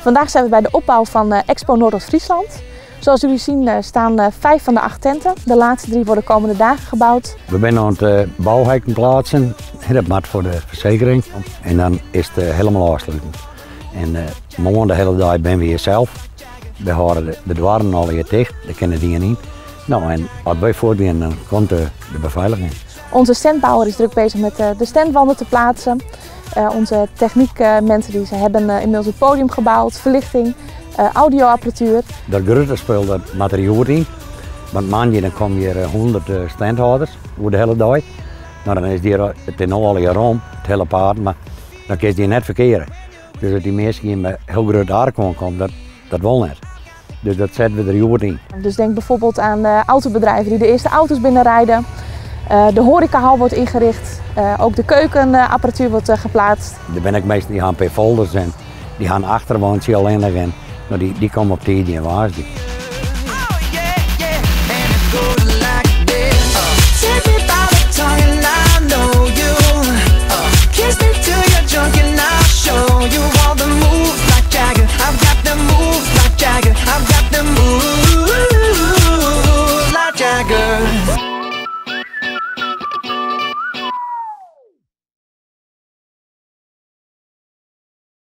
Vandaag zijn we bij de opbouw van Expo Noordoost-Friesland. Zoals jullie zien staan 5 van de 8 tenten. De laatste 3 worden komende dagen gebouwd. We zijn aan het bouwhekken plaatsen. Dat maakt voor de verzekering. En dan is het helemaal afsluiten. En morgen de hele dag ben we hier zelf. We houden de deuren al hier dicht, daar kennen dingen niet. Nou, en als wij voortgaan, dan komt de beveiliging. Onze standbouwer is druk bezig met de standwanden te plaatsen. Onze techniekmensen hebben inmiddels het podium gebouwd, verlichting, audioapparatuur. Dat grote speel dat materiaal in. Want maandag dan komen hier 100 standhouders voor de hele dag. Nou, dan is die het in al jaar rond, het hele paard, maar dan kun je die net verkeren. Dus dat die mensen die met heel groot aankomen komen, dat wil net. Dus dat zetten we er goed in. Dus denk bijvoorbeeld aan autobedrijven die de eerste auto's binnenrijden. De horecahal wordt ingericht, ook de keukenapparatuur wordt geplaatst. Er ben ik meestal die gaan per folders en die gaan achterwand alleen en nou, die komen op tijd en waar.